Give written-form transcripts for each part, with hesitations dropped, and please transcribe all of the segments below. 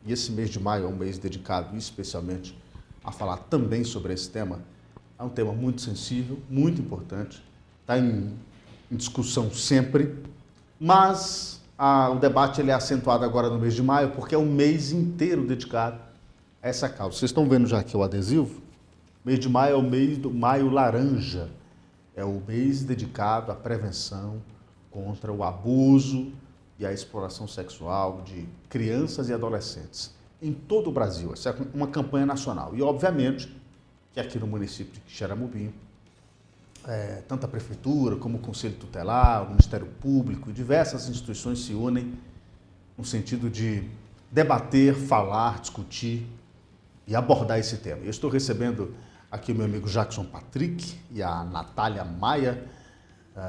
e esse mês de maio é um mês dedicado especialmente a falar também sobre esse tema. É um tema muito sensível, muito importante, está em discussão sempre, mas o debate ele é acentuado agora no mês de maio, porque é um mês inteiro dedicado a essa causa. Vocês estão vendo já aqui o adesivo? O mês de maio é o mês do Maio Laranja, é o mês dedicado à prevenção contra o abuso e a exploração sexual de crianças e adolescentes em todo o Brasil. Essa é uma campanha nacional. E, obviamente, que aqui no município de Quixeramobim, tanto a Prefeitura como o Conselho Tutelar, o Ministério Público e diversas instituições se unem no sentido de debater, falar, discutir e abordar esse tema. Eu estou recebendo aqui o meu amigo Jackson Patrick e a Natália Maia.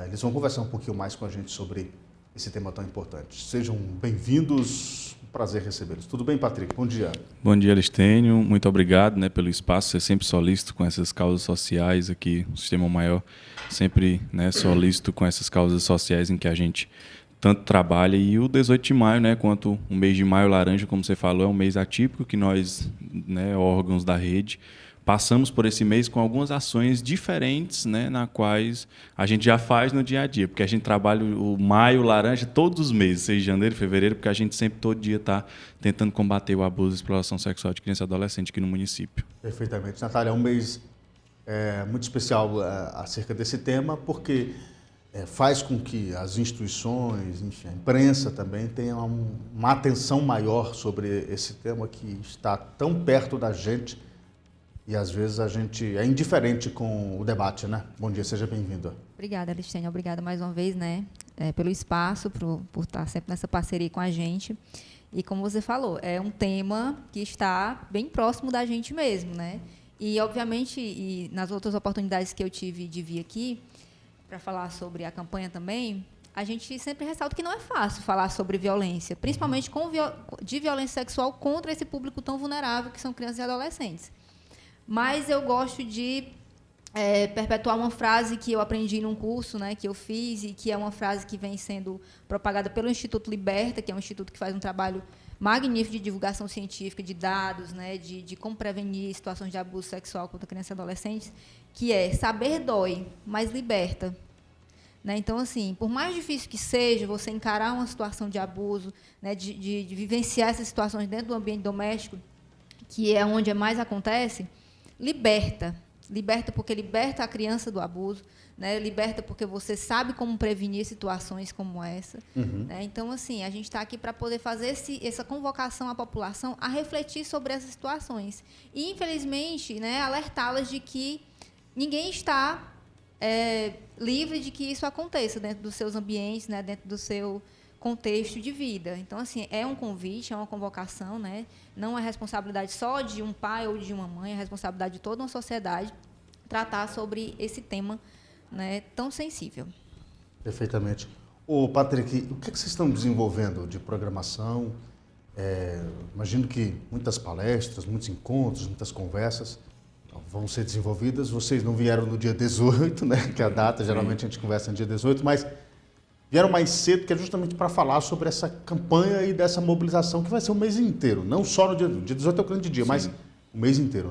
Eles vão conversar um pouquinho mais com a gente sobre esse tema tão importante. Sejam bem-vindos, um prazer recebê-los. Tudo bem, Patrick? Bom dia. Bom dia, Listênio. Muito obrigado, pelo espaço. Você sempre solícito com essas causas sociais aqui, o Sistema Maior sempre solícito com essas causas sociais em que a gente tanto trabalha. E o 18 de maio, quanto o mês de Maio Laranja, como você falou, é um mês atípico que nós, órgãos da rede, passamos por esse mês com algumas ações diferentes, na quais a gente já faz no dia a dia, porque a gente trabalha o Maio Laranja todos os meses, seja janeiro, fevereiro, porque a gente sempre, todo dia, está tentando combater o abuso e exploração sexual de criança e adolescente aqui no município. Perfeitamente. Natália, é um mês muito especial acerca desse tema, porque faz com que as instituições, enfim, a imprensa também tenha uma atenção maior sobre esse tema que está tão perto da gente. E, às vezes, a gente é indiferente com o debate, Bom dia, seja bem-vindo. Obrigada, Listênia. Obrigada mais uma vez, pelo espaço, por estar sempre nessa parceria com a gente. E, como você falou, é um tema que está bem próximo da gente mesmo, E, obviamente, e nas outras oportunidades que eu tive de vir aqui, para falar sobre a campanha também, a gente sempre ressalta que não é fácil falar sobre violência, principalmente de violência sexual contra esse público tão vulnerável que são crianças e adolescentes. Mas eu gosto de perpetuar uma frase que eu aprendi num curso, que eu fiz, e que é uma frase que vem sendo propagada pelo Instituto Liberta, que é um instituto que faz um trabalho magnífico de divulgação científica, de dados, de como prevenir situações de abuso sexual contra crianças e adolescentes, que é: saber dói, mas liberta. Então, assim, por mais difícil que seja você encarar uma situação de abuso, de vivenciar essas situações dentro do ambiente doméstico, que é onde mais acontece, liberta. Liberta porque liberta a criança do abuso, liberta porque você sabe como prevenir situações como essa. Então, assim, a gente está aqui para poder fazer essa convocação à população a refletir sobre essas situações. E, infelizmente, alertá-las de que ninguém está livre de que isso aconteça dentro dos seus ambientes, dentro do seu contexto de vida. Então, assim, é um convite, é uma convocação, Não é responsabilidade só de um pai ou de uma mãe, é responsabilidade de toda uma sociedade tratar sobre esse tema, tão sensível. Perfeitamente. Patrick, o que vocês estão desenvolvendo de programação? Imagino que muitas palestras, muitos encontros, muitas conversas vão ser desenvolvidas. Vocês não vieram no dia 18, que é a data, geralmente a gente conversa no dia 18, mas vieram mais cedo, que é justamente para falar sobre essa campanha e dessa mobilização que vai ser o mês inteiro, não só no dia 18 é o grande dia, mas o mês inteiro,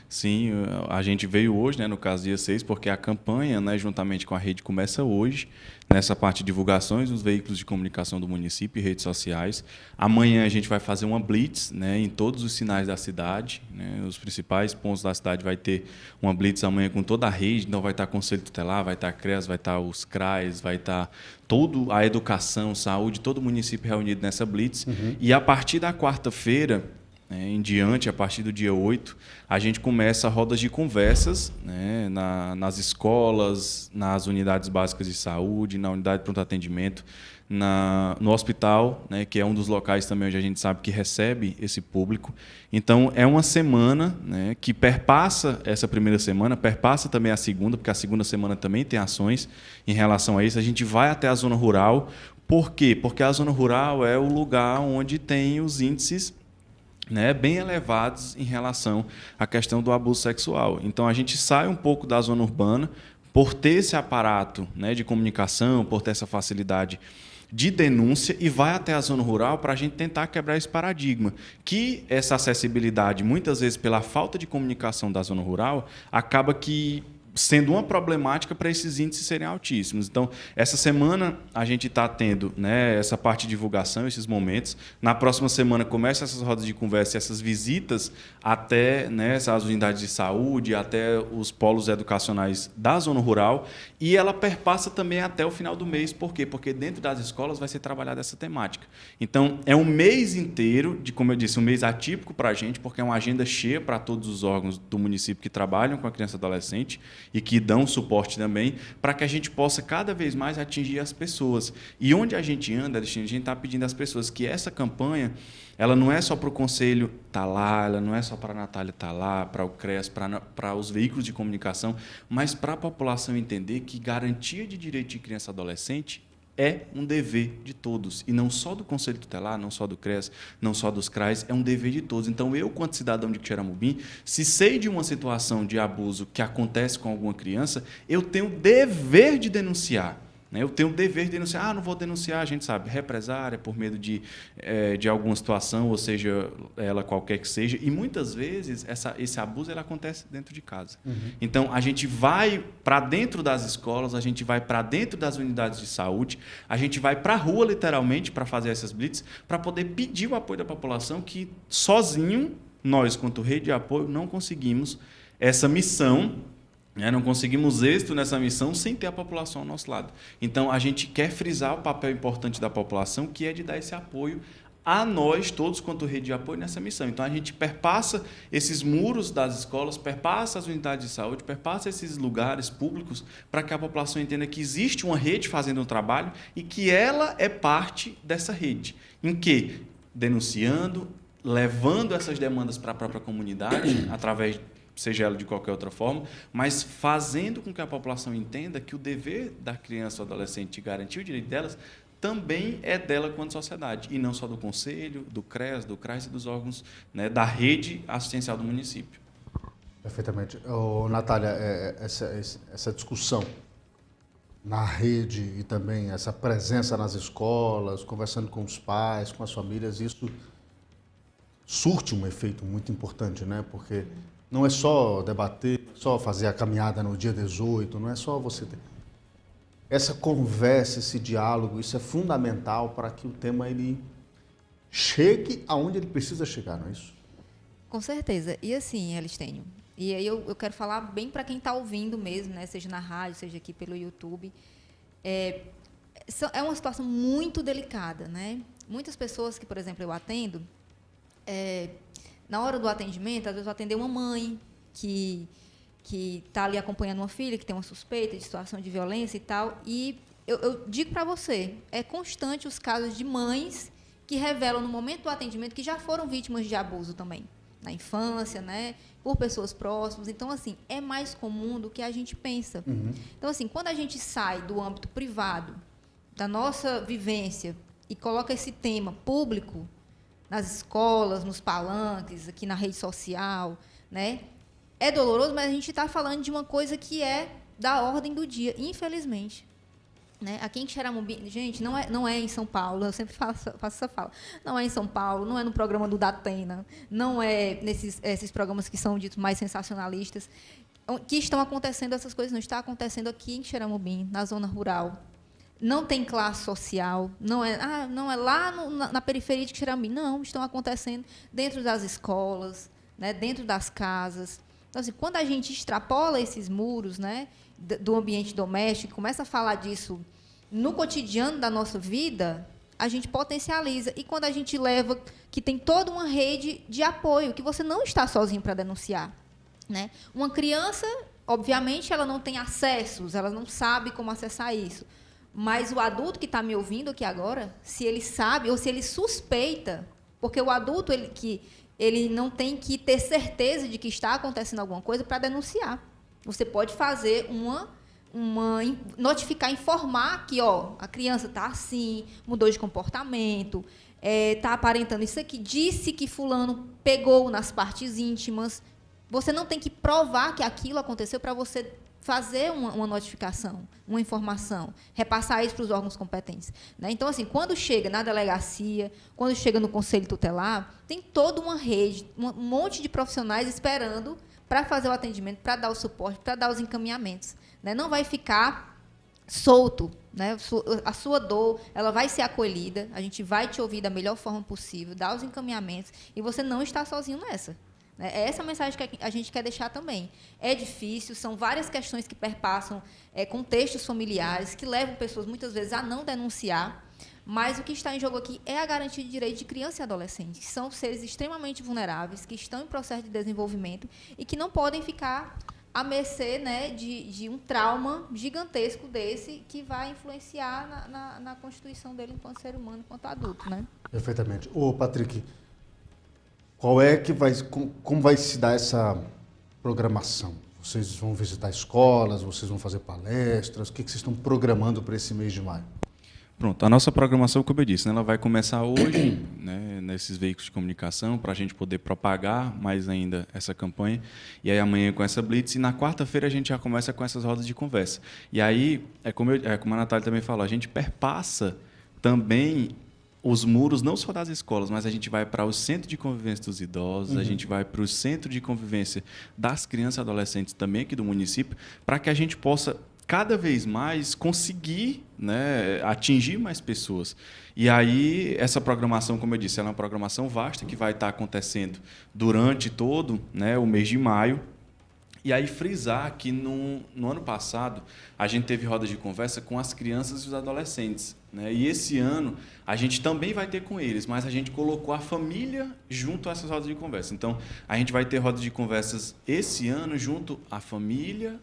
Sim, a gente veio hoje, no caso dia 6, porque a campanha, juntamente com a rede, começa hoje, nessa parte de divulgações nos veículos de comunicação do município e redes sociais. Amanhã a gente vai fazer uma blitz, em todos os sinais da cidade, os principais pontos da cidade vai ter uma blitz amanhã com toda a rede, então vai estar Conselho Tutelar, vai estar a CREAS, vai estar os CRAs, vai estar toda a educação, saúde, todo o município reunido nessa blitz. E a partir da quarta-feira, em diante, a partir do dia 8, a gente começa rodas de conversas nas escolas, nas unidades básicas de saúde, na unidade de pronto atendimento, no hospital, que é um dos locais também onde a gente sabe que recebe esse público. Então, é uma semana que perpassa essa primeira semana, perpassa também a segunda, porque a segunda semana também tem ações em relação a isso. A gente vai até a zona rural. Por quê? Porque a zona rural é o lugar onde tem os índices bem elevados em relação à questão do abuso sexual. Então, a gente sai um pouco da zona urbana por ter esse aparato, né, de comunicação, por ter essa facilidade de denúncia, e vai até a zona rural para a gente tentar quebrar esse paradigma, que essa acessibilidade, muitas vezes pela falta de comunicação da zona rural, acaba que sendo uma problemática para esses índices serem altíssimos. Então, essa semana a gente está tendo, né, essa parte de divulgação, esses momentos. Na próxima semana começam essas rodas de conversa, essas visitas até, né, as unidades de saúde, até os polos educacionais da zona rural, e ela perpassa também até o final do mês. Por quê? Porque dentro das escolas vai ser trabalhada essa temática. Então, é um mês inteiro, como eu disse, um mês atípico para a gente, porque é uma agenda cheia para todos os órgãos do município que trabalham com a criança e adolescente, e que dão suporte também, para que a gente possa cada vez mais atingir as pessoas. E onde a gente anda, Alexandre, a gente está pedindo às pessoas que essa campanha, ela não é só para o Conselho estar lá, ela não é só para a Natália estar lá, para o CREAS, para os veículos de comunicação, mas para a população entender que garantia de direito de criança e adolescente é um dever de todos, e não só do Conselho Tutelar, não só do CREAS, não só dos CRAs, é um dever de todos. Então, eu, quanto cidadão de Quixeramobim, se sei de uma situação de abuso que acontece com alguma criança, eu tenho o dever de denunciar. Eu tenho o dever de denunciar. Não vou denunciar, a gente sabe, represária por medo de alguma situação, ou seja, ela qualquer que seja. E muitas vezes esse abuso ele acontece dentro de casa. Então, a gente vai para dentro das escolas, a gente vai para dentro das unidades de saúde, a gente vai para a rua, literalmente, para fazer essas blitz, para poder pedir o apoio da população, que sozinho, nós, quanto rede de apoio, não conseguimos essa missão. Não conseguimos êxito nessa missão sem ter a população ao nosso lado. Então, a gente quer frisar o papel importante da população, que é de dar esse apoio a nós, todos, quanto rede de apoio, nessa missão. Então, a gente perpassa esses muros das escolas, perpassa as unidades de saúde, perpassa esses lugares públicos, para que a população entenda que existe uma rede fazendo um trabalho e que ela é parte dessa rede. Em que? Denunciando, levando essas demandas para a própria comunidade, através seja ela de qualquer outra forma, mas fazendo com que a população entenda que o dever da criança ou adolescente de garantir o direito delas também é dela quanto sociedade, e não só do Conselho, do CREAS, do CRAS e dos órgãos, né, da rede assistencial do município. Perfeitamente. Natália, essa discussão na rede e também essa presença nas escolas, conversando com os pais, com as famílias, isso surte um efeito muito importante, né? Porque não é só debater, só fazer a caminhada no dia 18, não é só você ter. Essa conversa, esse diálogo, isso é fundamental para que o tema ele chegue aonde ele precisa chegar, não é isso? Com certeza. E assim, Elistênio, e aí eu quero falar bem para quem está ouvindo mesmo, né? Seja na rádio, seja aqui pelo YouTube. É uma situação muito delicada, né? Muitas pessoas que, por exemplo, eu atendo, na hora do atendimento, às vezes eu atender uma mãe que está ali acompanhando uma filha, que tem uma suspeita de situação de violência e tal, e eu digo para você, é constante os casos de mães que revelam no momento do atendimento que já foram vítimas de abuso também, na infância, né, por pessoas próximas. Então, assim, é mais comum do que a gente pensa. Então, assim, quando a gente sai do âmbito privado, da nossa vivência, e coloca esse tema público, nas escolas, nos palanques, aqui na rede social, né? É doloroso, mas a gente está falando de uma coisa que é da ordem do dia, infelizmente. Né? Aqui em Quixeramobim, gente, não é em São Paulo, eu sempre faço essa fala, não é em São Paulo, não é no programa do Datena, não é esses programas que são ditos mais sensacionalistas, que estão acontecendo essas coisas, não está acontecendo aqui em Quixeramobim, na zona rural. Não tem classe social, não é lá na periferia de Quixeramobim. Não, estão acontecendo dentro das escolas, né, dentro das casas. Então, assim, quando a gente extrapola esses muros, né, do ambiente doméstico, começa a falar disso no cotidiano da nossa vida, a gente potencializa. E quando a gente leva que tem toda uma rede de apoio, que você não está sozinho para denunciar. Né? Uma criança, obviamente, ela não tem acessos, ela não sabe como acessar isso. Mas o adulto que está me ouvindo aqui agora, se ele sabe ou se ele suspeita, porque o adulto ele não tem que ter certeza de que está acontecendo alguma coisa para denunciar. Você pode fazer notificar, informar que a criança está assim, mudou de comportamento, está aparentando isso aqui, disse que fulano pegou nas partes íntimas. Você não tem que provar que aquilo aconteceu para você fazer uma notificação, uma informação, repassar isso para os órgãos competentes, né? Então, assim, quando chega na delegacia, quando chega no conselho tutelar, tem toda uma rede, um monte de profissionais esperando para fazer o atendimento, para dar o suporte, para dar os encaminhamentos, né? Não vai ficar solto, né? A sua dor, ela vai ser acolhida, a gente vai te ouvir da melhor forma possível, dar os encaminhamentos, e você não está sozinho nessa. É essa a mensagem que a gente quer deixar também. É difícil, são várias questões que perpassam contextos familiares, que levam pessoas, muitas vezes, a não denunciar, mas o que está em jogo aqui é a garantia de direito de criança e adolescente, que são seres extremamente vulneráveis, que estão em processo de desenvolvimento e que não podem ficar à mercê, né, de um trauma gigantesco desse que vai influenciar na constituição dele enquanto ser humano, enquanto adulto, né? Perfeitamente. Ô, Patrick, qual é que como vai se dar essa programação? Vocês vão visitar escolas, vocês vão fazer palestras, o que vocês estão programando para esse mês de maio? Pronto, a nossa programação, como eu disse, né, ela vai começar hoje, né, nesses veículos de comunicação, para a gente poder propagar mais ainda essa campanha. E aí amanhã com essa blitz, e na quarta-feira a gente já começa com essas rodas de conversa. E aí, como a Natália também falou, a gente perpassa também os muros, não só das escolas, mas a gente vai para o centro de convivência dos idosos, a gente vai para o centro de convivência das crianças e adolescentes também aqui do município, para que a gente possa cada vez mais conseguir, né, atingir mais pessoas. E aí, essa programação, como eu disse, ela é uma programação vasta que vai estar acontecendo durante todo, né, o mês de maio. E aí, frisar que no ano passado, a gente teve rodas de conversa com as crianças e os adolescentes, né? E esse ano, a gente também vai ter com eles, mas a gente colocou a família junto a essas rodas de conversa. Então, a gente vai ter rodas de conversas esse ano junto à família,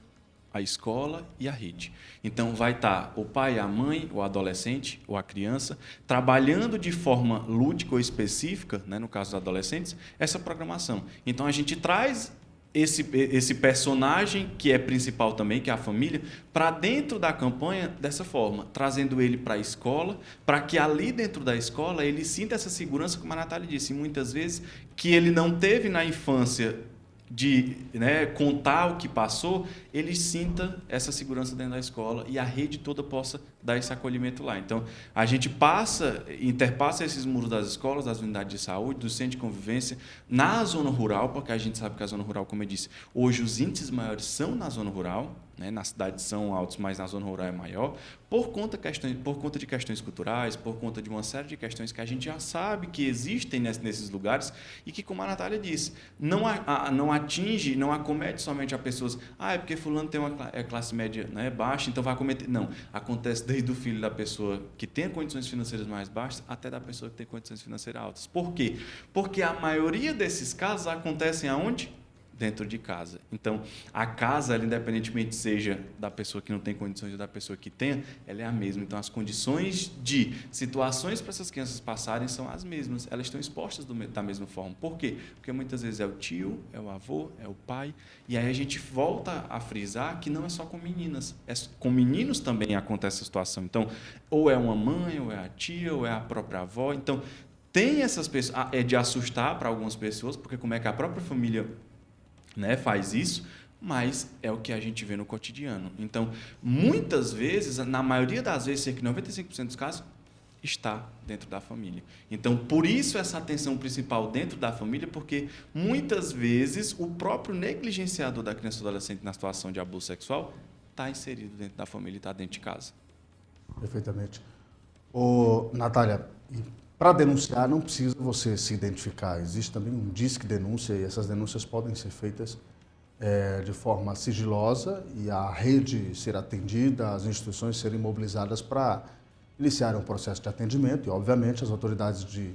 a escola e a rede. Então, vai estar o pai, a mãe, o adolescente ou a criança, trabalhando de forma lúdica ou específica, né, no caso dos adolescentes, essa programação. Então, a gente traz esse personagem, que é principal também, que é a família, para dentro da campanha dessa forma, trazendo ele para a escola, para que ali dentro da escola ele sinta essa segurança, como a Natália disse, muitas vezes, que ele não teve na infância de, né, contar o que passou, ele sinta essa segurança dentro da escola e a rede toda possa dar esse acolhimento lá. Então, a gente interpassa esses muros das escolas, das unidades de saúde, do centro de convivência, na zona rural, porque a gente sabe que a zona rural, como eu disse, hoje os índices maiores são na zona rural, né, na cidade são altos, mas na zona rural é maior, por conta de questões culturais, por conta de uma série de questões que a gente já sabe que existem nesses lugares e que, como a Natália disse, não atinge, não acomete somente a pessoas, é porque fulano tem uma classe média, né, baixa, então vai acometer. Não, acontece desde o filho da pessoa que tem condições financeiras mais baixas até da pessoa que tem condições financeiras altas. Por quê? Porque a maioria desses casos acontecem aonde? Dentro de casa. Então, a casa, ela, independentemente seja da pessoa que não tem condições ou da pessoa que tem, ela é a mesma. Então, as condições de situações para essas crianças passarem são as mesmas. Elas estão expostas da mesma forma. Por quê? Porque muitas vezes é o tio, é o avô, é o pai. E aí a gente volta a frisar que não é só com meninas. Com meninos também acontece essa situação. Então, ou é uma mãe, ou é a tia, ou é a própria avó. Então, tem essas pessoas... É de assustar para algumas pessoas, porque como é que a própria família, né, faz isso, mas é o que a gente vê no cotidiano. Então, muitas vezes, na maioria das vezes, cerca de 95% dos casos, está dentro da família. Então, por isso essa atenção principal dentro da família, porque muitas vezes o próprio negligenciador da criança ou adolescente na situação de abuso sexual está inserido dentro da família e está dentro de casa. Perfeitamente. Natália, para denunciar, não precisa você se identificar. Existe também um disque denúncia e essas denúncias podem ser feitas de forma sigilosa e a rede ser atendida, as instituições serem mobilizadas para iniciar um processo de atendimento e, obviamente, as autoridades de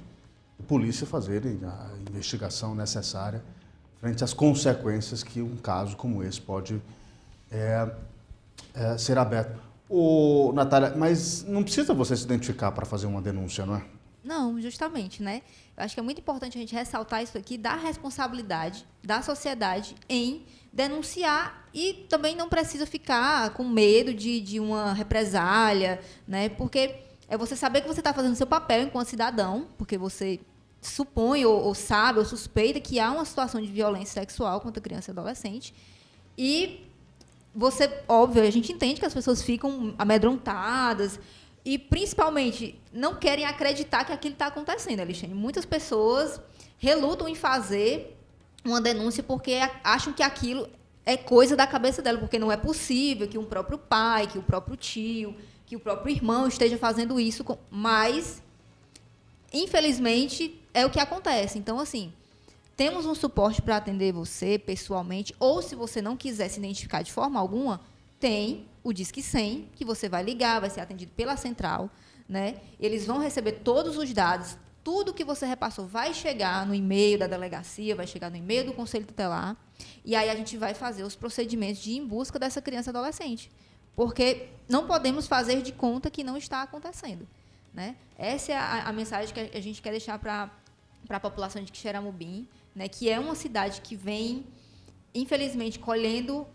polícia fazerem a investigação necessária frente às consequências que um caso como esse pode ser aberto. Natália, mas não precisa você se identificar para fazer uma denúncia, não é? Não, justamente, né? Eu acho que é muito importante a gente ressaltar isso aqui, da responsabilidade da sociedade em denunciar e também não precisa ficar com medo de uma represália, né? Porque é você saber que você está fazendo o seu papel enquanto cidadão, porque você supõe ou sabe ou suspeita que há uma situação de violência sexual contra criança e adolescente e óbvio, a gente entende que as pessoas ficam amedrontadas e, principalmente, não querem acreditar que aquilo está acontecendo, Alexandre. Muitas pessoas relutam em fazer uma denúncia porque acham que aquilo é coisa da cabeça dela, porque não é possível que um próprio pai, que o próprio tio, que o próprio irmão esteja fazendo isso, mas, infelizmente, é o que acontece. Então, assim, temos um suporte para atender você pessoalmente, ou se você não quiser se identificar de forma alguma, tem o Disque 100, que você vai ligar, vai ser atendido pela central, né? Eles vão receber todos os dados, tudo que você repassou vai chegar no e-mail da delegacia, vai chegar no e-mail do Conselho Tutelar, e aí a gente vai fazer os procedimentos de ir em busca dessa criança e adolescente, porque não podemos fazer de conta que não está acontecendo, né? Essa é a mensagem que a gente quer deixar para a população de Quixeramobim, né, que é uma cidade que vem, infelizmente, colhendo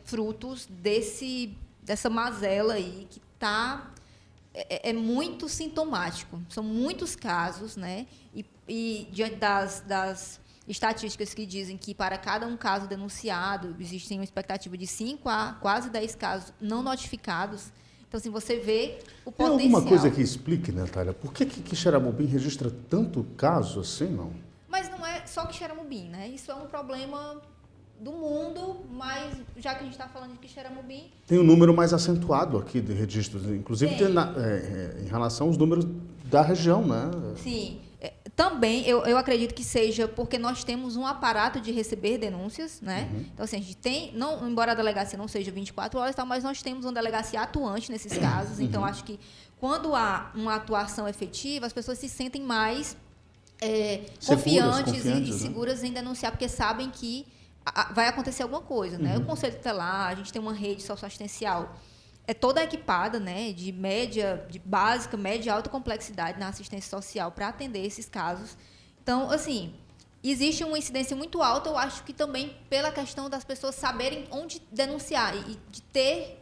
frutos dessa mazela aí, que é muito sintomático. São muitos casos, né, e diante das estatísticas que dizem que para cada um caso denunciado, existe uma expectativa de 5 a quase 10 casos não notificados. Então, assim, você vê o potencial. Tem alguma coisa que explique, Natália, por que Quixeramobim registra tanto caso assim, não? Mas não é só Quixeramobim, né? Isso é um problema do mundo, mas já que a gente está falando de Quixeramobim... Tem um número mais acentuado aqui de registros, inclusive em relação aos números da região, né? Sim. Também, eu acredito que seja porque nós temos um aparato de receber denúncias, né? Uhum. Então, assim, a gente tem, embora a delegacia não seja 24 horas, mas nós temos uma delegacia atuante nesses casos. Uhum. Então, acho que quando há uma atuação efetiva, as pessoas se sentem mais confiantes e seguras, né, em denunciar, porque sabem que vai acontecer alguma coisa, né? Uhum. O Conselho Tutelar, a gente tem uma rede socioassistencial toda equipada, né, de básica, média e alta complexidade na assistência social para atender esses casos. Então, assim, existe uma incidência muito alta, eu acho que também pela questão das pessoas saberem onde denunciar e de ter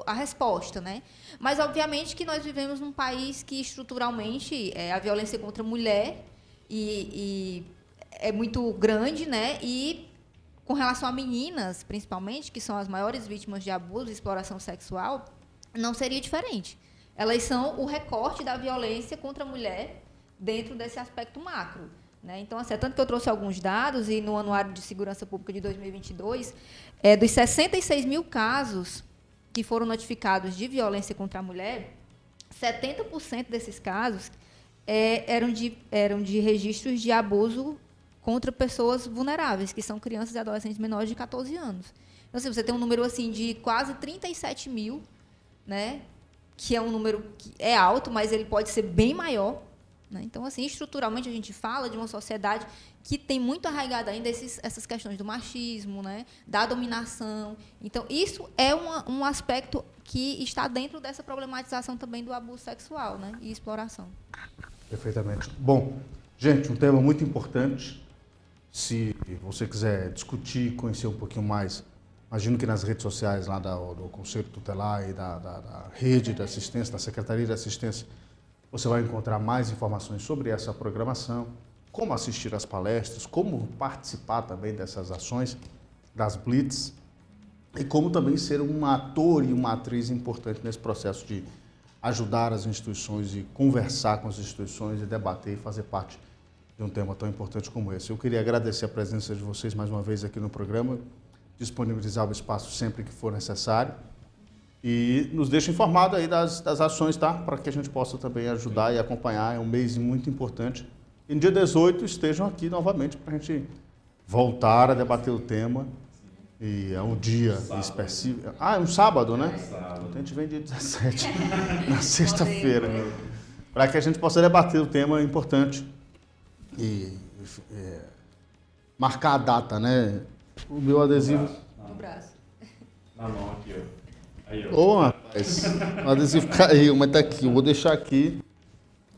a resposta, né? Mas, obviamente, que nós vivemos num país que, estruturalmente, a violência contra a mulher é muito grande, né? E com relação a meninas, principalmente, que são as maiores vítimas de abuso e exploração sexual, não seria diferente. Elas são o recorte da violência contra a mulher dentro desse aspecto macro, né? Então, assim, tanto que eu trouxe alguns dados, e no Anuário de Segurança Pública de 2022, dos 66 mil casos que foram notificados de violência contra a mulher, 70% desses casos eram de registros de abuso contra pessoas vulneráveis, que são crianças e adolescentes menores de 14 anos. Então, assim, você tem um número assim, de quase 37 mil, né, que é um número que é alto, mas ele pode ser bem maior, né? Então, assim, estruturalmente, a gente fala de uma sociedade que tem muito arraigada ainda essas questões do machismo, né, da dominação. Então, isso é um aspecto que está dentro dessa problematização também do abuso sexual, né, e exploração. Perfeitamente. Bom, gente, um tema muito importante. Se você quiser discutir, conhecer um pouquinho mais, imagino que nas redes sociais lá do Conselho Tutelar e da rede de assistência, da Secretaria de Assistência, você vai encontrar mais informações sobre essa programação, como assistir às palestras, como participar também dessas ações, das Blitz, e como também ser um ator e uma atriz importante nesse processo de ajudar as instituições e conversar com as instituições e debater e fazer parte de um tema tão importante como esse. Eu queria agradecer a presença de vocês mais uma vez aqui no programa, disponibilizar o espaço sempre que for necessário e nos deixa informado aí das ações, tá? Para que a gente possa também ajudar e acompanhar. É um mês muito importante. E no dia 18 estejam aqui novamente para a gente voltar a debater o tema. E é um dia específico. Ah, é um sábado, né? Sábado. Então a gente vem dia 17, na sexta-feira, para que a gente possa debater o tema importante e marcar a data, né? O meu adesivo... No braço. Na mão aqui, ó. Aí, ó. Ô, rapaz, o adesivo caiu, mas tá aqui. Eu vou deixar aqui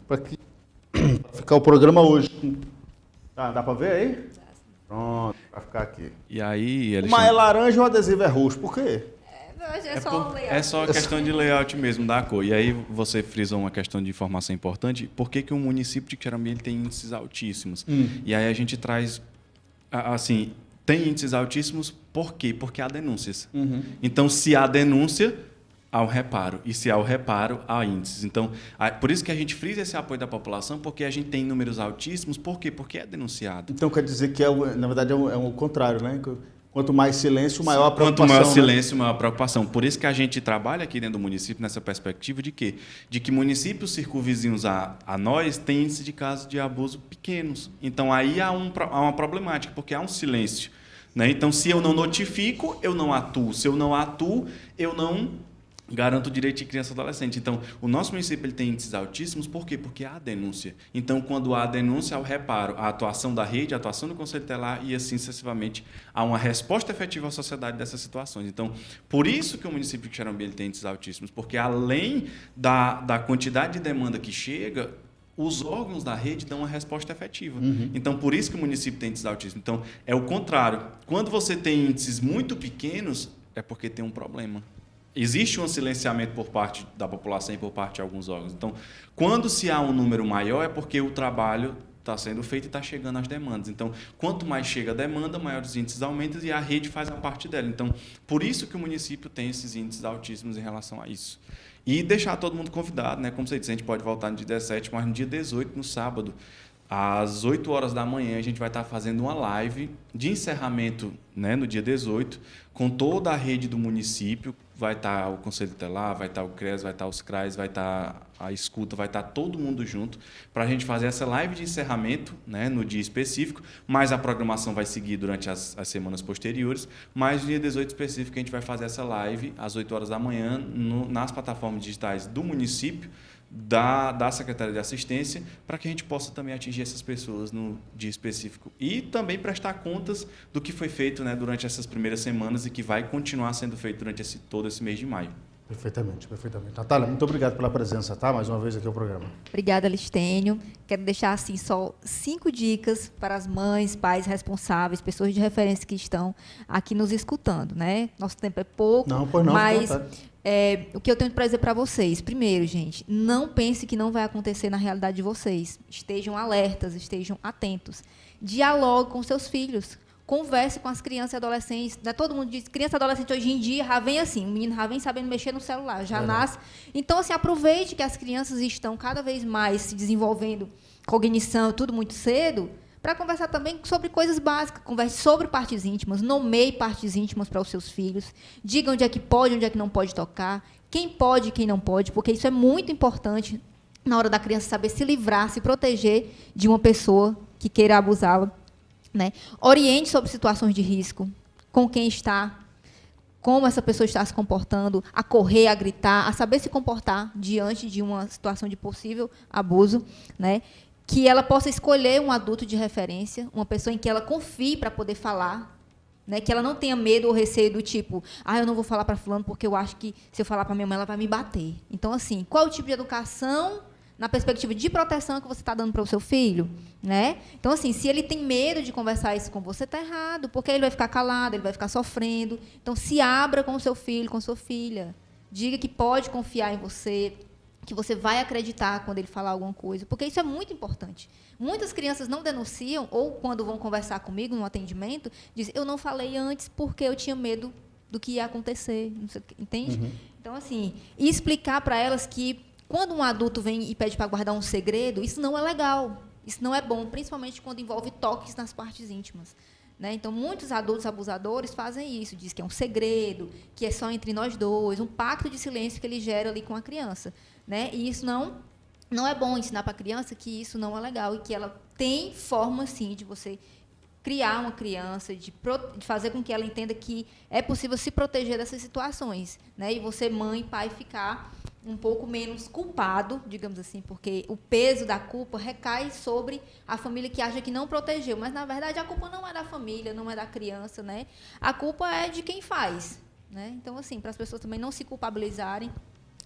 para ficar o programa hoje. Tá, dá para ver aí? Pronto, vai ficar aqui. E aí, Alexandre... Uma é laranja e o adesivo é roxo. Por quê? É só questão de layout mesmo, da cor. E aí você frisou uma questão de informação importante. Por que o município de Quixeramobim tem índices altíssimos? E aí a gente traz, assim, tem índices altíssimos, por quê? Porque há denúncias. Então, se há denúncia, há o reparo. E se há o reparo, há índices. Então, por isso que a gente frisa esse apoio da população, porque a gente tem números altíssimos. Por quê? Porque é denunciado. Então, quer dizer que, na verdade, é o contrário, né? Quanto mais silêncio, maior a preocupação. Quanto maior né? silêncio, maior a preocupação. Por isso que a gente trabalha aqui dentro do município nessa perspectiva de quê? De que municípios circunvizinhos a nós têm índice de casos de abuso pequenos. Então, aí há uma problemática, porque há um silêncio. Né? Então, se eu não notifico, eu não atuo. Se eu não atuo, eu não garanto o direito de criança e adolescente. Então, o nosso município ele tem índices altíssimos, por quê? Porque há denúncia. Então, quando há denúncia, há o reparo, a atuação da rede, a atuação do Conselho Tutelar e, assim, sucessivamente, há uma resposta efetiva à sociedade dessas situações. Então, por isso que o município de Xarambi ele tem índices altíssimos, porque além da quantidade de demanda que chega, os órgãos da rede dão uma resposta efetiva. Então, por isso que o município tem índices altíssimos. Então, é o contrário. Quando você tem índices muito pequenos, é porque tem um problema. Existe um silenciamento por parte da população e por parte de alguns órgãos. Então, quando se há um número maior, é porque o trabalho está sendo feito e está chegando às demandas. Então, quanto mais chega a demanda, maiores os índices aumentam e a rede faz a parte dela. Então, por isso que o município tem esses índices altíssimos em relação a isso. E deixar todo mundo convidado, né? Como você disse, a gente pode voltar no dia 17, mas no dia 18, no sábado, às 8 horas da manhã, a gente vai estar fazendo uma live de encerramento, né, no dia 18, com toda a rede do município. Vai estar o Conselho Tutelar, vai estar o CRES, vai estar os CRAs, vai estar a escuta, vai estar todo mundo junto para a gente fazer essa live de encerramento, né, no dia específico, mas a programação vai seguir durante as semanas posteriores, mas no dia 18 específico a gente vai fazer essa live às 8 horas da manhã nas plataformas digitais do município, da Secretaria de Assistência, para que a gente possa também atingir essas pessoas no dia específico e também prestar contas do que foi feito, né, durante essas primeiras semanas e que vai continuar sendo feito durante todo esse mês de maio. Perfeitamente, perfeitamente. Natália, muito obrigado pela presença, tá? Mais uma vez aqui ao programa. Obrigada, Listênio. Quero deixar assim só 5 dicas para as mães, pais responsáveis, pessoas de referência que estão aqui nos escutando, né? Nosso tempo é pouco, não, pois não, mas o que eu tenho para dizer para vocês, primeiro, gente, não pense que não vai acontecer na realidade de vocês. Estejam alertas, estejam atentos. Dialogue com seus filhos. Converse com as crianças e adolescentes. Todo mundo diz, criança e adolescente hoje em dia já vem assim, o menino já vem sabendo mexer no celular, já nasce. Então, assim, aproveite que as crianças estão cada vez mais se desenvolvendo, cognição, tudo muito cedo, para conversar também sobre coisas básicas. Converse sobre partes íntimas, nomeie partes íntimas para os seus filhos, diga onde é que pode, onde é que não pode tocar, quem pode e quem não pode, porque isso é muito importante na hora da criança saber se livrar, se proteger de uma pessoa que queira abusá-la. Né? Oriente sobre situações de risco, com quem está, como essa pessoa está se comportando, a correr, a gritar, a saber se comportar diante de uma situação de possível abuso, né? Que ela possa escolher um adulto de referência, uma pessoa em que ela confie para poder falar, né? Que ela não tenha medo ou receio do tipo, eu não vou falar para fulano porque eu acho que se eu falar para minha mãe ela vai me bater. Então, assim, qual o tipo de educação na perspectiva de proteção que você está dando para o seu filho, né? Então, assim, se ele tem medo de conversar isso com você, está errado, porque ele vai ficar calado, ele vai ficar sofrendo. Então, se abra com o seu filho, com sua filha. Diga que pode confiar em você, que você vai acreditar quando ele falar alguma coisa, porque isso é muito importante. Muitas crianças não denunciam, ou quando vão conversar comigo no atendimento, dizem, eu não falei antes porque eu tinha medo do que ia acontecer, não sei, entende? Então, assim, e explicar para elas que quando um adulto vem e pede para guardar um segredo, isso não é legal, isso não é bom, principalmente quando envolve toques nas partes íntimas. Né? Então, muitos adultos abusadores fazem isso, diz que é um segredo, que é só entre nós dois, um pacto de silêncio que ele gera ali com a criança. Né? E isso não é bom ensinar para a criança que isso não é legal e que ela tem forma, sim, de você criar uma criança, de fazer com que ela entenda que é possível se proteger dessas situações. Né? E você, mãe, pai, ficar um pouco menos culpado, digamos assim, porque o peso da culpa recai sobre a família que acha que não protegeu, mas, na verdade, a culpa não é da família, não é da criança, né? A culpa é de quem faz. Né? Então, assim, para as pessoas também não se culpabilizarem,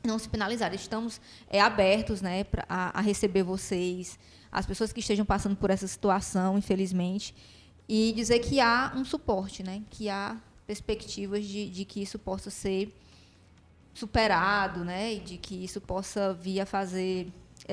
não se penalizarem. Estamos abertos, né, a receber vocês, as pessoas que estejam passando por essa situação, infelizmente, e dizer que há um suporte, né, que há perspectivas de que isso possa ser superado, né, e de que isso possa vir a fazer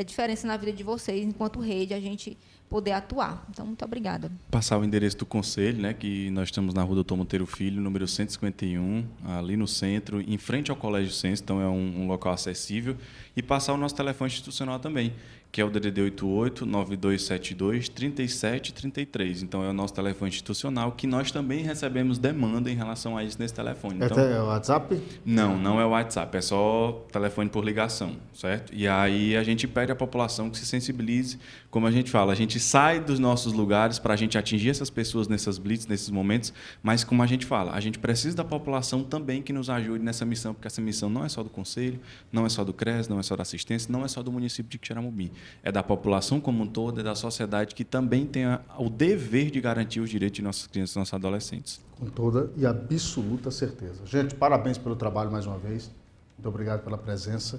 diferença na vida de vocês. Enquanto rede, a gente poder atuar. Então, muito obrigada. Passar o endereço do conselho, né, que nós estamos na Rua Doutor Monteiro Filho, número 151, ali no centro, em frente ao Colégio Senso, então é um local acessível, e passar o nosso telefone institucional também, que é o DDD 88-9272-3733. Então, é o nosso telefone institucional, que nós também recebemos demanda em relação a isso nesse telefone. Então, É o WhatsApp? não é o WhatsApp, é só telefone por ligação, certo? E aí a gente pede à população que se sensibilize, como a gente fala, a gente sai dos nossos lugares para a gente atingir essas pessoas nessas blitz, nesses momentos, mas como a gente fala, a gente precisa da população também que nos ajude nessa missão, porque essa missão não é só do Conselho, não é só do CRES, não é só da assistência, não é só do município de Quixeramobim, é da população como um todo, é da sociedade que também tem o dever de garantir os direitos de nossas crianças e nossos adolescentes. Com toda e absoluta certeza. Gente, parabéns pelo trabalho mais uma vez. Muito obrigado pela presença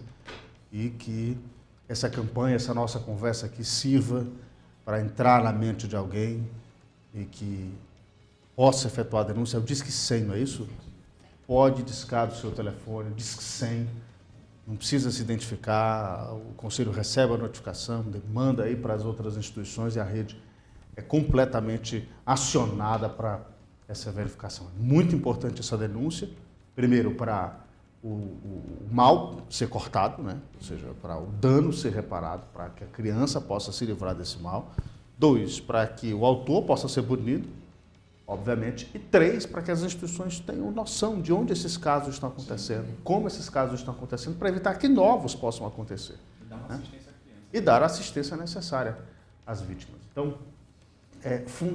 e que essa campanha, essa nossa conversa aqui sirva para entrar na mente de alguém e que possa efetuar a denúncia. Eu disse que 100, não é isso? Pode discar do seu telefone, diz que 100. Não precisa se identificar, o Conselho recebe a notificação, manda aí para as outras instituições e a rede é completamente acionada para essa verificação. É muito importante essa denúncia, primeiro para o mal ser cortado, né? Ou seja, para o dano ser reparado, para que a criança possa se livrar desse mal. 2, para que o autor possa ser punido, obviamente. E 3, para que as instituições tenham noção de onde esses casos estão acontecendo, como esses casos estão acontecendo, para evitar que novos possam acontecer. E dar uma assistência à criança. E dar a assistência necessária às vítimas. Então, é fundamental.